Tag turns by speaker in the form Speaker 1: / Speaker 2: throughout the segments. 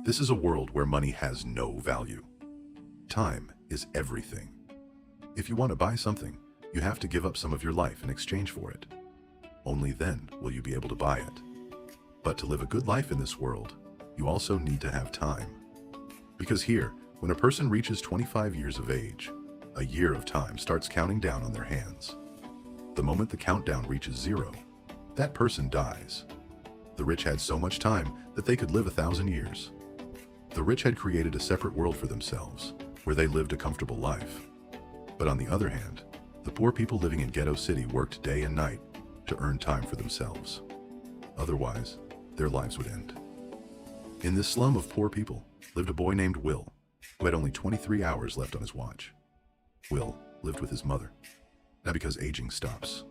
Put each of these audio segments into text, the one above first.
Speaker 1: This is a world where money has no value. Time is everything. If you want to buy something, you have to give up some of your life in exchange for it. Only then will you be able to buy it. But to live a good life in this world, you also need to have time. Because here, when a person reaches 25 years of age, a year of time starts counting down on their hands. The moment the countdown reaches 0, that person dies. The rich had so much time that they could live 1,000 years. The rich had created a separate world for themselves, where they lived a comfortable life. But on the other hand, the poor people living in Ghetto City worked day and night to earn time for themselves. Otherwise, their lives would end. In this slum of poor people lived a boy named Will, who had only 23 hours left on his watch. Will lived with his mother. Now because aging stops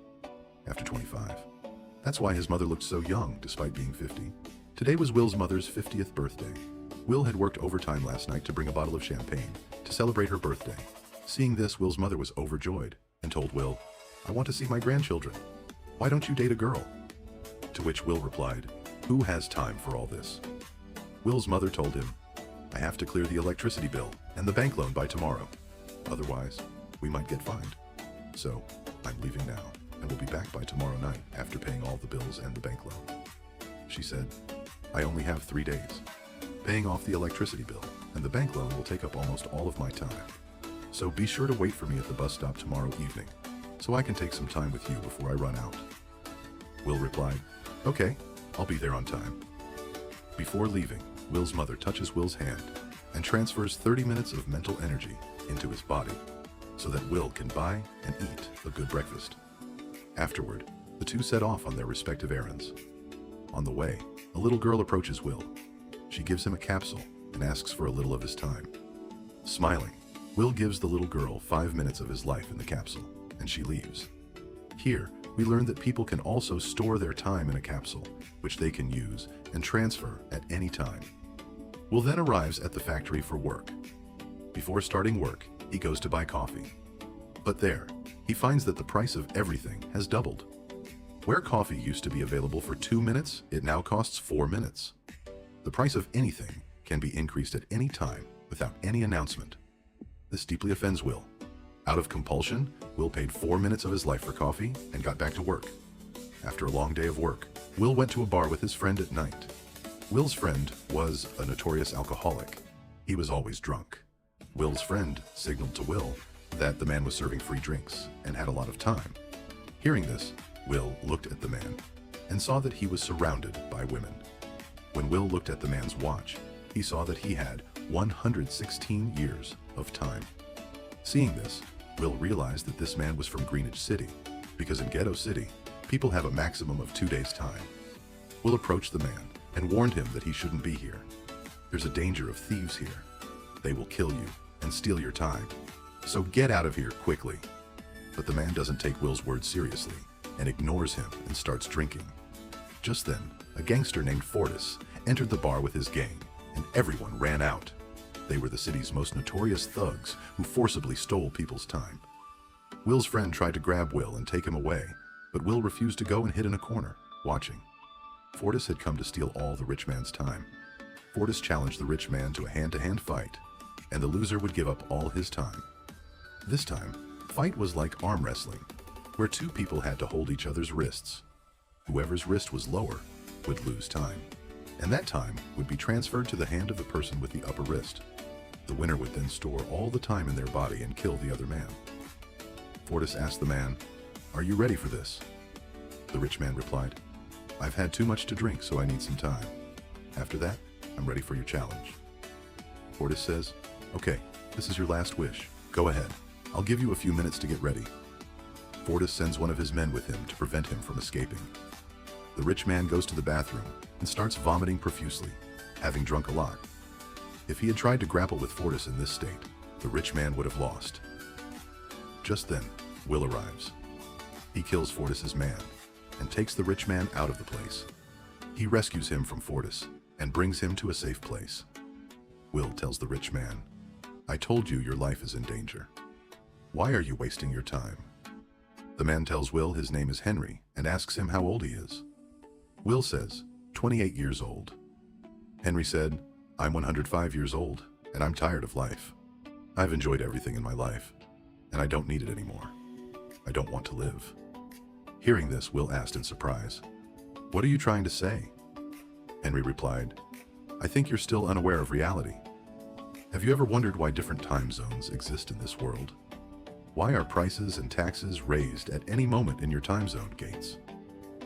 Speaker 1: after 25. That's why his mother looked so young despite being 50. Today was Will's mother's 50th birthday. Will had worked overtime last night to bring a bottle of champagne to celebrate her birthday. Seeing this, Will's mother was overjoyed and told Will, "I want to see my grandchildren. Why don't you date a girl?" To which Will replied, "Who has time for all this?" Will's mother told him, "I have to clear the electricity bill and the bank loan by tomorrow. Otherwise, we might get fined. So, I'm leaving now and will be back by tomorrow night after paying all the bills and the bank loan." She said, "I only have 3 days. Paying off the electricity bill and the bank loan will take up almost all of my time. So be sure to wait for me at the bus stop tomorrow evening, so I can take some time with you before I run out." Will replied, "Okay, I'll be there on time." Before leaving, Will's mother touches Will's hand and transfers 30 minutes of mental energy into his body so that Will can buy and eat a good breakfast. Afterward, the two set off on their respective errands. On the way, a little girl approaches Will. She gives him a capsule and asks for a little of his time. Smiling, Will gives the little girl 5 minutes of his life in the capsule, and she leaves. Here, we learn that people can also store their time in a capsule, which they can use and transfer at any time. Will then arrives at the factory for work. Before starting work, he goes to buy coffee. But there, he finds that the price of everything has doubled. Where coffee used to be available for 2 minutes, it now costs 4 minutes. The price of anything can be increased at any time without any announcement. This deeply offends Will. Out of compulsion, Will paid 4 minutes of his life for coffee and got back to work. After a long day of work, Will went to a bar with his friend at night. Will's friend was a notorious alcoholic. He was always drunk. Will's friend signaled to Will that the man was serving free drinks and had a lot of time. Hearing this, Will looked at the man and saw that he was surrounded by women. When Will looked at the man's watch, he saw that he had 116 years of time. Seeing this, Will realized that this man was from Greenwich City, because in Ghetto City, people have a maximum of 2 days' time. Will approached the man and warned him that he shouldn't be here. There's a danger of thieves here. They will kill you and steal your time. So get out of here quickly. But the man doesn't take Will's words seriously and ignores him and starts drinking. Just then, a gangster named Fortis entered the bar with his gang, and everyone ran out. They were the city's most notorious thugs who forcibly stole people's time. Will's friend tried to grab Will and take him away, but Will refused to go and hid in a corner, watching. Fortis had come to steal all the rich man's time. Fortis challenged the rich man to a hand-to-hand fight, and the loser would give up all his time. This time, fight was like arm wrestling, where 2 people had to hold each other's wrists. Whoever's wrist was lower would lose time, and that time would be transferred to the hand of the person with the upper wrist. The winner would then store all the time in their body and kill the other man. Fortis asked the man, "Are you ready for this?" The rich man replied, "I've had too much to drink, so I need some time. After that, I'm ready for your challenge." Fortis says, "Okay, this is your last wish. Go ahead. I'll give you a few minutes to get ready." Fortis sends one of his men with him to prevent him from escaping. The rich man goes to the bathroom and starts vomiting profusely, having drunk a lot. If he had tried to grapple with Fortis in this state, the rich man would have lost. Just then, Will arrives. He kills Fortis's man and takes the rich man out of the place. He rescues him from Fortis and brings him to a safe place. Will tells the rich man, "I told you your life is in danger. Why are you wasting your time?" The man tells Will his name is Henry and asks him how old he is. Will says, 28 years old. Henry said, I'm 105 years old, and I'm tired of life. I've enjoyed everything in my life, and I don't need it anymore. I don't want to live." Hearing this, Will asked in surprise, "What are you trying to say?" Henry replied, "I think you're still unaware of reality. Have you ever wondered why different time zones exist in this world? Why are prices and taxes raised at any moment in your time zone, Gates?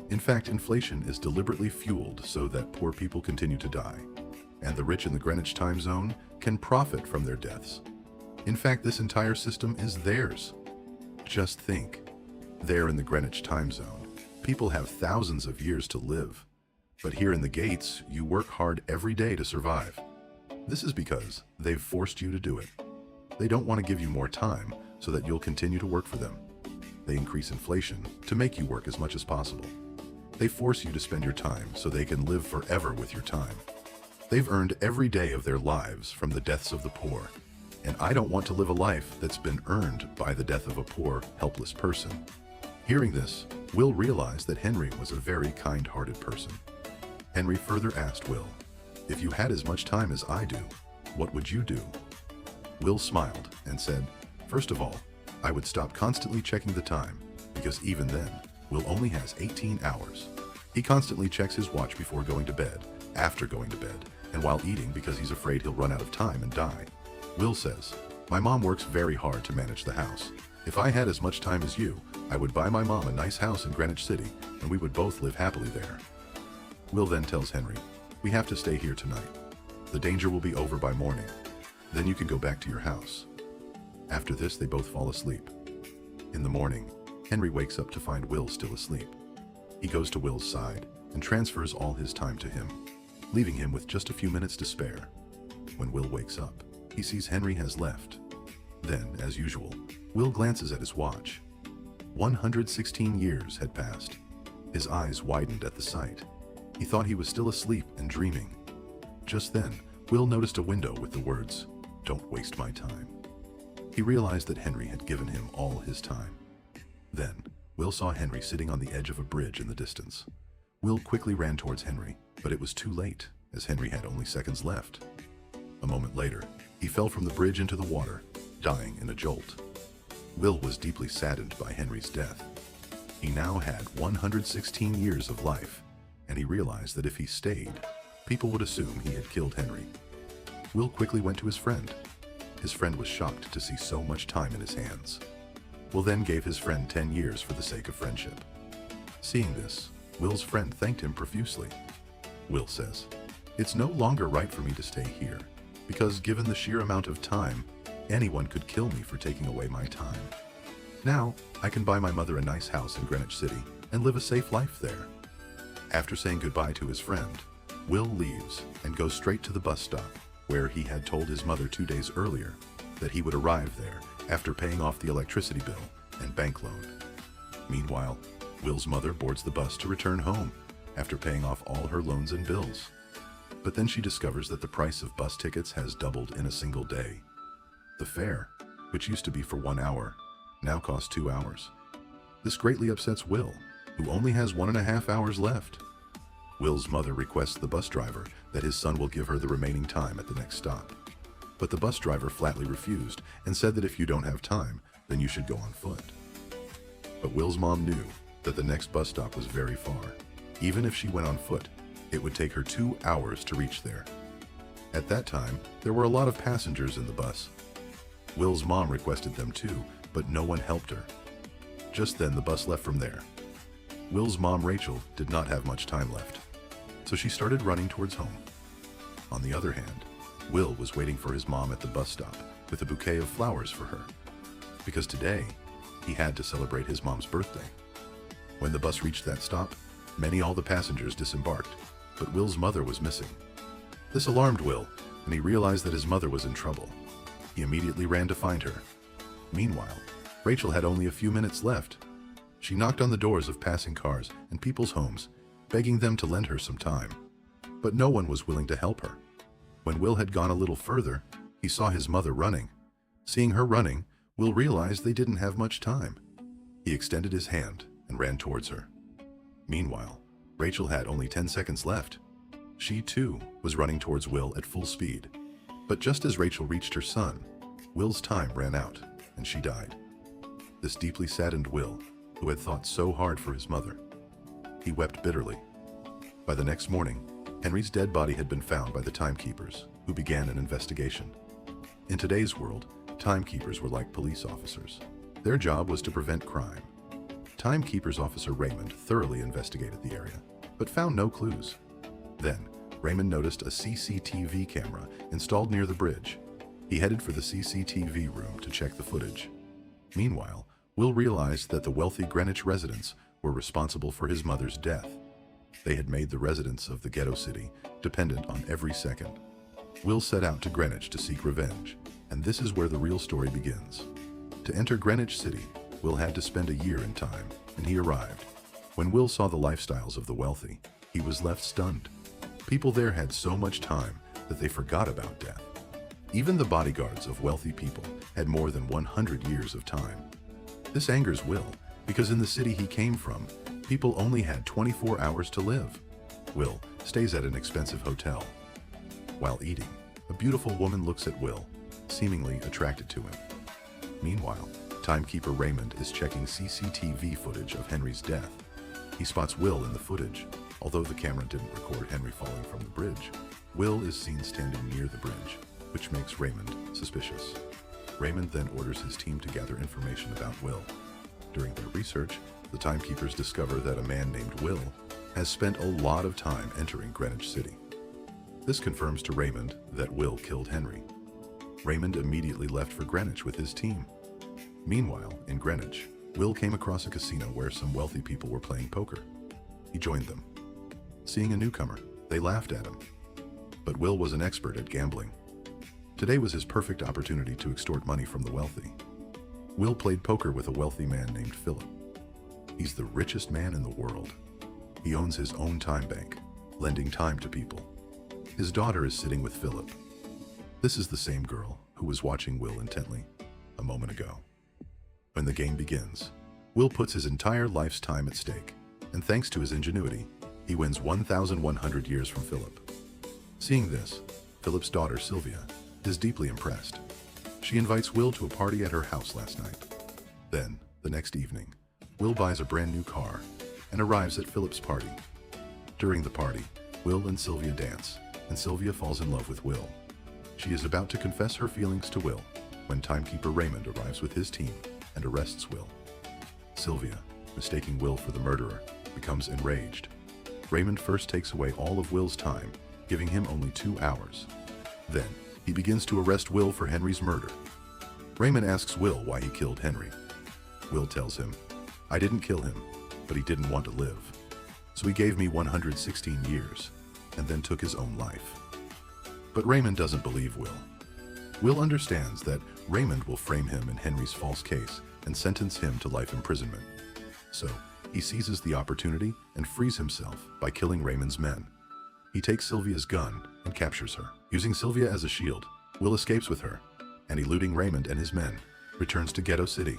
Speaker 1: In fact, inflation is deliberately fueled so that poor people continue to die, and the rich in the Greenwich time zone can profit from their deaths. In fact, this entire system is theirs. Just think, there in the Greenwich time zone, people have thousands of years to live. But here in the Gates, you work hard every day to survive. This is because they've forced you to do it. They don't want to give you more time so that you'll continue to work for them. They increase inflation to make you work as much as possible. They force you to spend your time so they can live forever with your time. They've earned every day of their lives from the deaths of the poor. And I don't want to live a life that's been earned by the death of a poor, helpless person." Hearing this, Will realized that Henry was a very kind-hearted person. Henry further asked Will, "If you had as much time as I do, what would you do?" Will smiled and said, "First of all, I would stop constantly checking the time, because even then, Will only has 18 hours. He constantly checks his watch before going to bed, after going to bed, and while eating because he's afraid he'll run out of time and die." Will says, "My mom works very hard to manage the house. If I had as much time as you, I would buy my mom a nice house in Greenwich City, and we would both live happily there." Will then tells Henry, "We have to stay here tonight. The danger will be over by morning. Then you can go back to your house." After this, they both fall asleep. In the morning, Henry wakes up to find Will still asleep. He goes to Will's side and transfers all his time to him, leaving him with just a few minutes to spare. When Will wakes up, he sees Henry has left. Then, as usual, Will glances at his watch. 116 years had passed. His eyes widened at the sight. He thought he was still asleep and dreaming. Just then, Will noticed a window with the words, "Don't waste my time." He realized that Henry had given him all his time. Then, Will saw Henry sitting on the edge of a bridge in the distance. Will quickly ran towards Henry, but it was too late, as Henry had only seconds left. A moment later, he fell from the bridge into the water, dying in a jolt. Will was deeply saddened by Henry's death. He now had 116 years of life, and he realized that if he stayed, people would assume he had killed Henry. Will quickly went to his friend. His friend was shocked to see so much time in his hands. Will then gave his friend 10 years for the sake of friendship. Seeing this, Will's friend thanked him profusely. Will says, "It's no longer right for me to stay here, because given the sheer amount of time, anyone could kill me for taking away my time. Now, I can buy my mother a nice house in Greenwich City and live a safe life there." After saying goodbye to his friend, Will leaves and goes straight to the bus stop, where he had told his mother 2 days earlier that he would arrive there after paying off the electricity bill and bank loan. Meanwhile, Will's mother boards the bus to return home after paying off all her loans and bills. But then she discovers that the price of bus tickets has doubled in a single day. The fare, which used to be for 1 hour, now costs 2 hours. This greatly upsets Will, who only has 1.5 hours left. Will's mother requests the bus driver that his son will give her the remaining time at the next stop. But the bus driver flatly refused and said that if you don't have time, then you should go on foot. But Will's mom knew that the next bus stop was very far. Even if she went on foot, it would take her 2 hours to reach there. At that time, there were a lot of passengers in the bus. Will's mom requested them too, but no one helped her. Just then the bus left from there. Will's mom, Rachel, did not have much time left, so she started running towards home. On the other hand, Will was waiting for his mom at the bus stop with a bouquet of flowers for her, because today he had to celebrate his mom's birthday. When the bus reached that stop, all the passengers disembarked, but Will's mother was missing. This alarmed Will, and he realized that his mother was in trouble. He immediately ran to find her. Meanwhile, Rachel had only a few minutes left. She knocked on the doors of passing cars and people's homes, begging them to lend her some time. But no one was willing to help her. When Will had gone a little further, he saw his mother running. Seeing her running, Will realized they didn't have much time. He extended his hand and ran towards her. Meanwhile, Rachel had only 10 seconds left. She, too, was running towards Will at full speed. But just as Rachel reached her son, Will's time ran out, and she died. This deeply saddened Will, who had thought so hard for his mother. He wept bitterly. By the next morning, Henry's dead body had been found by the timekeepers, who began an investigation. In today's world, timekeepers were like police officers. Their job was to prevent crime. Timekeepers Officer Raymond thoroughly investigated the area, but found no clues. Then, Raymond noticed a CCTV camera installed near the bridge. He headed for the CCTV room to check the footage. Meanwhile, Will realized that the wealthy Greenwich residents were responsible for his mother's death. They had made the residents of the ghetto city dependent on every second. Will set out to Greenwich to seek revenge, and this is where the real story begins. To enter Greenwich City, Will had to spend a year in time, and he arrived. When Will saw the lifestyles of the wealthy, he was left stunned. People there had so much time that they forgot about death. Even the bodyguards of wealthy people had more than 100 years of time. This angers Will, because in the city he came from, people only had 24 hours to live. Will stays at an expensive hotel. While eating, a beautiful woman looks at Will, seemingly attracted to him. Meanwhile, timekeeper Raymond is checking CCTV footage of Henry's death. He spots Will in the footage. Although the camera didn't record Henry falling from the bridge, Will is seen standing near the bridge, which makes Raymond suspicious. Raymond then orders his team to gather information about Will. During their research, the timekeepers discover that a man named Will has spent a lot of time entering Greenwich City. This confirms to Raymond that Will killed Henry. Raymond immediately left for Greenwich with his team. Meanwhile, in Greenwich, Will came across a casino where some wealthy people were playing poker. He joined them. Seeing a newcomer, they laughed at him. But Will was an expert at gambling. Today was his perfect opportunity to extort money from the wealthy. Will played poker with a wealthy man named Philip. He's the richest man in the world. He owns his own time bank, lending time to people. His daughter is sitting with Philip. This is the same girl who was watching Will intently a moment ago. When the game begins, Will puts his entire life's time at stake, and thanks to his ingenuity, he wins 1,100 years from Philip. Seeing this, Philip's daughter, Sylvia, is deeply impressed. She invites Will to a party at her house last night. Then, the next evening, Will buys a brand new car and arrives at Philip's party. During the party, Will and Sylvia dance, and Sylvia falls in love with Will. She is about to confess her feelings to Will when timekeeper Raymond arrives with his team and arrests Will. Sylvia, mistaking Will for the murderer, becomes enraged. Raymond first takes away all of Will's time, giving him only 2 hours. Then, he begins to arrest Will for Henry's murder. Raymond asks Will why he killed Henry. Will tells him, "I didn't kill him, but he didn't want to live. So he gave me 116 years, and then took his own life." But Raymond doesn't believe Will. Will understands that Raymond will frame him in Henry's false case and sentence him to life imprisonment. So, he seizes the opportunity and frees himself by killing Raymond's men. He takes Sylvia's gun and captures her. Using Sylvia as a shield, Will escapes with her, and eluding Raymond and his men, returns to Ghetto City.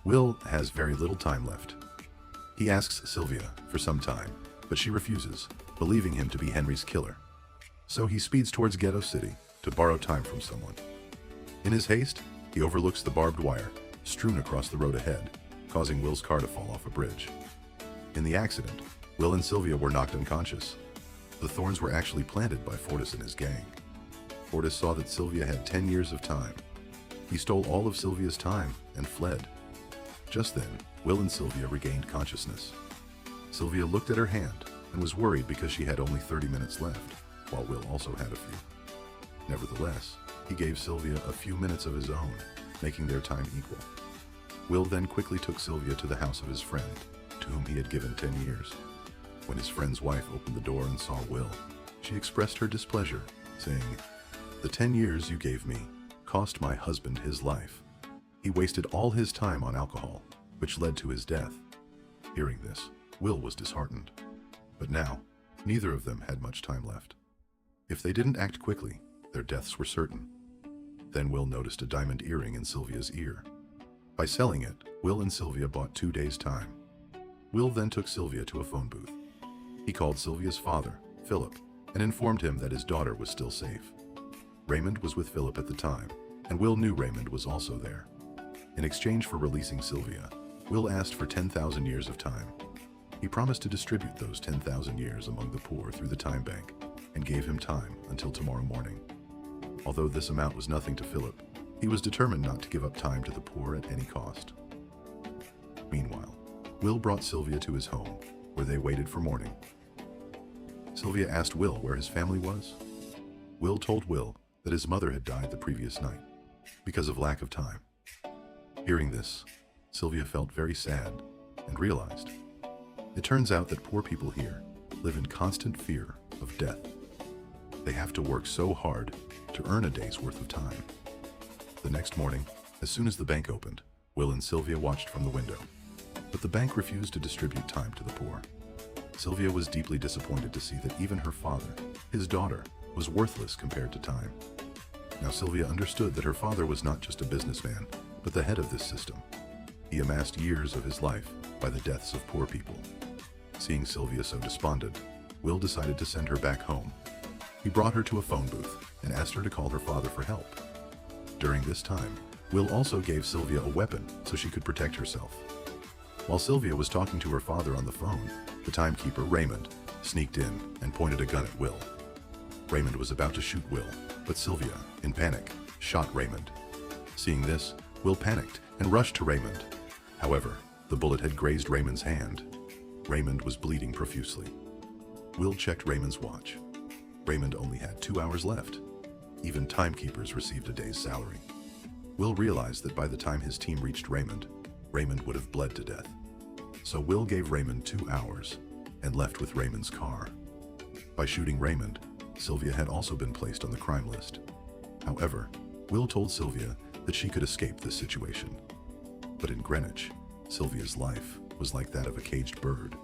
Speaker 1: Will has very little time left. He asks Sylvia for some time, but she refuses, believing him to be Henry's killer. So he speeds towards Ghetto City to borrow time from someone. In his haste, he overlooks the barbed wire strewn across the road ahead, causing Will's car to fall off a bridge. In the accident, Will and Sylvia were knocked unconscious. The thorns were actually planted by Fortis and his gang. Fortis saw that Sylvia had 10 years of time. He stole all of Sylvia's time and fled. Just then, Will and Sylvia regained consciousness. Sylvia looked at her hand and was worried because she had only 30 minutes left, while Will also had a few. Nevertheless, he gave Sylvia a few minutes of his own, making their time equal. Will then quickly took Sylvia to the house of his friend, to whom he had given 10 years. When his friend's wife opened the door and saw Will, she expressed her displeasure, saying, "The 10 years you gave me cost my husband his life. He wasted all his time on alcohol, which led to his death." Hearing this, Will was disheartened. But now, neither of them had much time left. If they didn't act quickly, their deaths were certain. Then Will noticed a diamond earring in Sylvia's ear. By selling it, Will and Sylvia bought 2 days' time. Will then took Sylvia to a phone booth. He called Sylvia's father, Philip, and informed him that his daughter was still safe. Raymond was with Philip at the time, and Will knew Raymond was also there. In exchange for releasing Sylvia, Will asked for 10,000 years of time. He promised to distribute those 10,000 years among the poor through the time bank, and gave him time until tomorrow morning. Although this amount was nothing to Philip, he was determined not to give up time to the poor at any cost. Meanwhile, Will brought Sylvia to his home, where they waited for morning. Sylvia asked Will where his family was. Will told Will that his mother had died the previous night, because of lack of time. Hearing this, Sylvia felt very sad and realized, it turns out that poor people here live in constant fear of death. They have to work so hard to earn a day's worth of time. The next morning, as soon as the bank opened, Will and Sylvia watched from the window, but the bank refused to distribute time to the poor. Sylvia was deeply disappointed to see that even her father, his daughter, was worthless compared to time. Now Sylvia understood that her father was not just a businessman, but the head of this system. He amassed years of his life by the deaths of poor people. Seeing Sylvia so despondent, Will decided to send her back home. He brought her to a phone booth and asked her to call her father for help. During this time, Will also gave Sylvia a weapon so she could protect herself. While Sylvia was talking to her father on the phone, the timekeeper, Raymond, sneaked in and pointed a gun at Will. Raymond was about to shoot Will, but Sylvia, in panic, shot Raymond. Seeing this, Will panicked and rushed to Raymond. However, the bullet had grazed Raymond's hand. Raymond was bleeding profusely. Will checked Raymond's watch. Raymond only had 2 hours left. Even timekeepers received a day's salary. Will realized that by the time his team reached Raymond, Raymond would have bled to death. So Will gave Raymond 2 hours and left with Raymond's car. By shooting Raymond, Sylvia had also been placed on the crime list. However, Will told Sylvia that she could escape this situation. But in Greenwich, Sylvia's life was like that of a caged bird.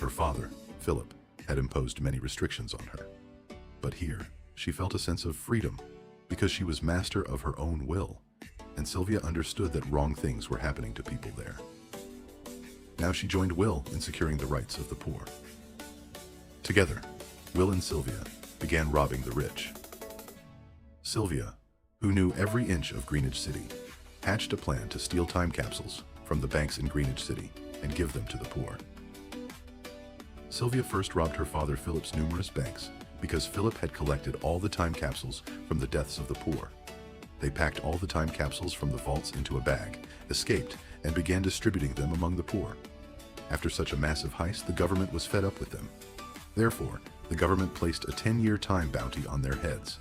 Speaker 1: Her father, Philip, had imposed many restrictions on her. But here, she felt a sense of freedom because she was master of her own will, and Sylvia understood that wrong things were happening to people there. Now she joined Will in securing the rights of the poor. Together, Will and Sylvia began robbing the rich. Sylvia, who knew every inch of Greenwich City, hatched a plan to steal time capsules from the banks in Greenwich City and give them to the poor. Sylvia first robbed her father Philip's numerous banks because Philip had collected all the time capsules from the deaths of the poor. They packed all the time capsules from the vaults into a bag, escaped, and began distributing them among the poor. After such a massive heist, the government was fed up with them. Therefore, the government placed a 10-year time bounty on their heads.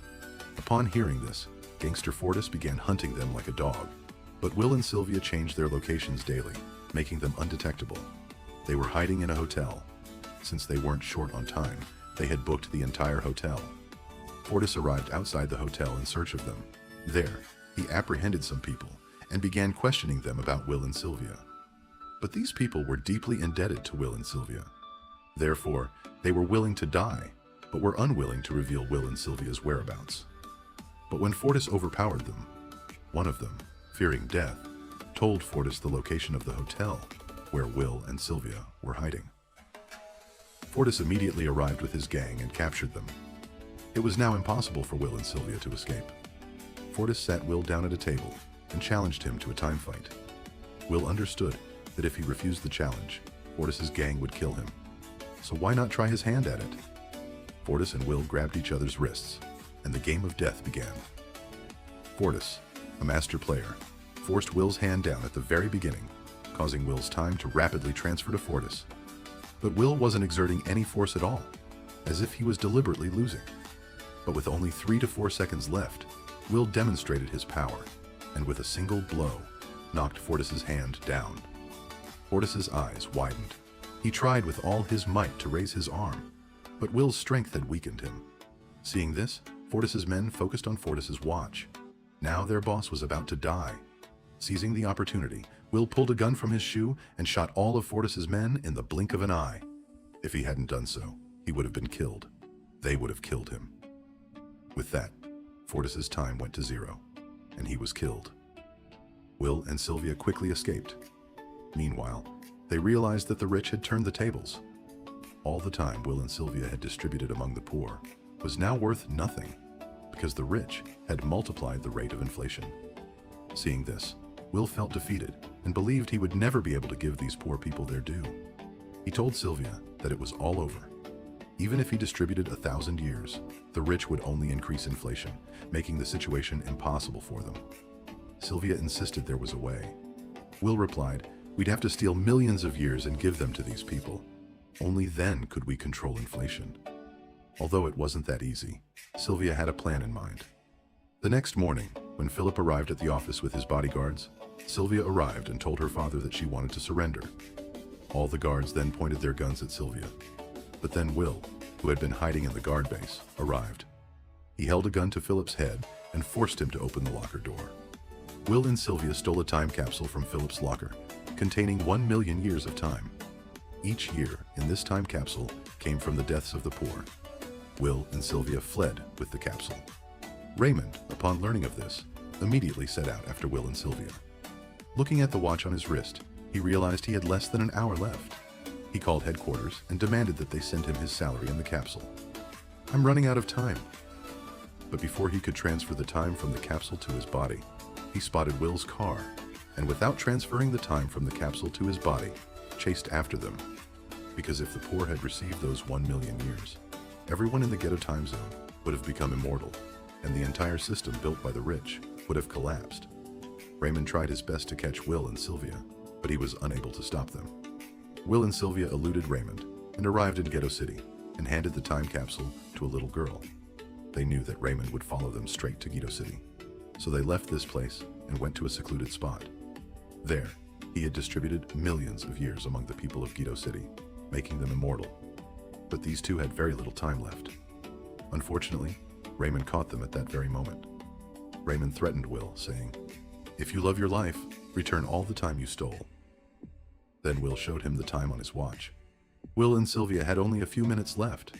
Speaker 1: Upon hearing this, gangster Fortis began hunting them like a dog. But Will and Sylvia changed their locations daily, making them undetectable. They were hiding in a hotel. Since they weren't short on time, they had booked the entire hotel. Fortis arrived outside the hotel in search of them. There, he apprehended some people and began questioning them about Will and Sylvia. But these people were deeply indebted to Will and Sylvia. Therefore, they were willing to die, but were unwilling to reveal Will and Sylvia's whereabouts. But when Fortis overpowered them, one of them, fearing death, told Fortis the location of the hotel where Will and Sylvia were hiding. Fortis immediately arrived with his gang and captured them. It was now impossible for Will and Sylvia to escape. Fortis sat Will down at a table and challenged him to a time fight. Will understood that if he refused the challenge, Fortis's gang would kill him. So why not try his hand at it? Fortis and Will grabbed each other's wrists, and the game of death began. Fortis, a master player, forced Will's hand down at the very beginning, causing Will's time to rapidly transfer to Fortis. But Will wasn't exerting any force at all, as if he was deliberately losing. But with only 3 to 4 seconds left, Will demonstrated his power, and with a single blow, knocked Fortis's hand down. Fortis's eyes widened. He tried with all his might to raise his arm, but Will's strength had weakened him. Seeing this, Fortis's men focused on Fortis's watch. Now their boss was about to die. Seizing the opportunity, Will pulled a gun from his shoe and shot all of Fortis's men in the blink of an eye. If he hadn't done so, he would have been killed. They would have killed him. With that, Fortis's time went to 0, and he was killed. Will and Sylvia quickly escaped. Meanwhile, they realized that the rich had turned the tables. All the time Will and Sylvia had distributed among the poor was now worth nothing because the rich had multiplied the rate of inflation. Seeing this, Will felt defeated and believed he would never be able to give these poor people their due. He told Sylvia that it was all over. Even if he distributed 1,000 years, the rich would only increase inflation, making the situation impossible for them. Sylvia insisted there was a way. Will replied, "We'd have to steal millions of years and give them to these people. Only then could we control inflation." Although it wasn't that easy, Sylvia had a plan in mind. The next morning, when Philip arrived at the office with his bodyguards, Sylvia arrived and told her father that she wanted to surrender. All the guards then pointed their guns at Sylvia. But then Will, who had been hiding in the guard base, arrived. He held a gun to Philip's head and forced him to open the locker door. Will and Sylvia stole a time capsule from Philip's locker, containing 1 million years of time. Each year in this time capsule came from the deaths of the poor. Will and Sylvia fled with the capsule. Raymond, upon learning of this, immediately set out after Will and Sylvia. Looking at the watch on his wrist, he realized he had less than an hour left. He called headquarters and demanded that they send him his salary in the capsule. "I'm running out of time." But before he could transfer the time from the capsule to his body, he spotted Will's car, and without transferring the time from the capsule to his body, chased after them. Because if the poor had received those 1 million years, everyone in the ghetto time zone would have become immortal, and the entire system built by the rich would have collapsed. Raymond tried his best to catch Will and Sylvia, but he was unable to stop them. Will and Sylvia eluded Raymond and arrived in Ghetto City and handed the time capsule to a little girl. They knew that Raymond would follow them straight to Ghetto City, so they left this place and went to a secluded spot. There, he had distributed millions of years among the people of Ghetto City, making them immortal. But these two had very little time left. Unfortunately, Raymond caught them at that very moment. Raymond threatened Will, saying, "If you love your life, return all the time you stole." Then Will showed him the time on his watch. Will and Sylvia had only a few minutes left.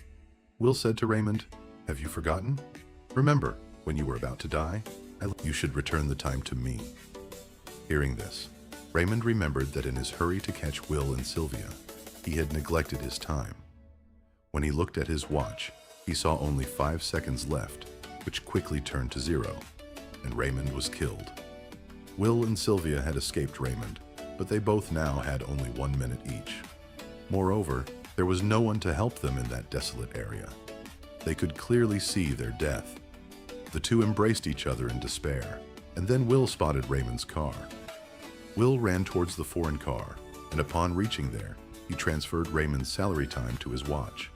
Speaker 1: Will said to Raymond, "Have you forgotten? Remember, when you were about to die, you should return the time to me." Hearing this, Raymond remembered that in his hurry to catch Will and Sylvia, he had neglected his time. When he looked at his watch, he saw only 5 seconds left, which quickly turned to 0, and Raymond was killed. Will and Sylvia had escaped Raymond, but they both now had only 1 minute each. Moreover, there was no one to help them in that desolate area. They could clearly see their death. The two embraced each other in despair, and then Will spotted Raymond's car. Will ran towards the foreign car, and upon reaching there, he transferred Raymond's salary time to his watch.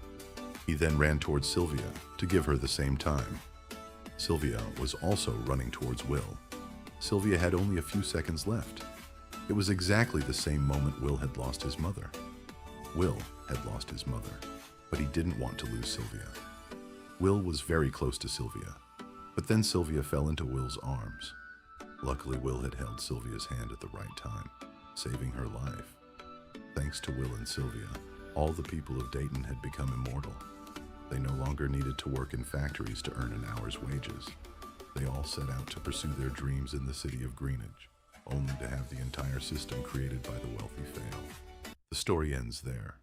Speaker 1: He then ran towards Sylvia to give her the same time. Sylvia was also running towards Will. Sylvia had only a few seconds left. It was exactly the same moment Will had lost his mother. Will had lost his mother, but he didn't want to lose Sylvia. Will was very close to Sylvia, but then Sylvia fell into Will's arms. Luckily, Will had held Sylvia's hand at the right time, saving her life. Thanks to Will and Sylvia, all the people of Dayton had become immortal. They no longer needed to work in factories to earn an hour's wages. They all set out to pursue their dreams in the city of Greenwich, only to have the entire system created by the wealthy fail. The story ends there.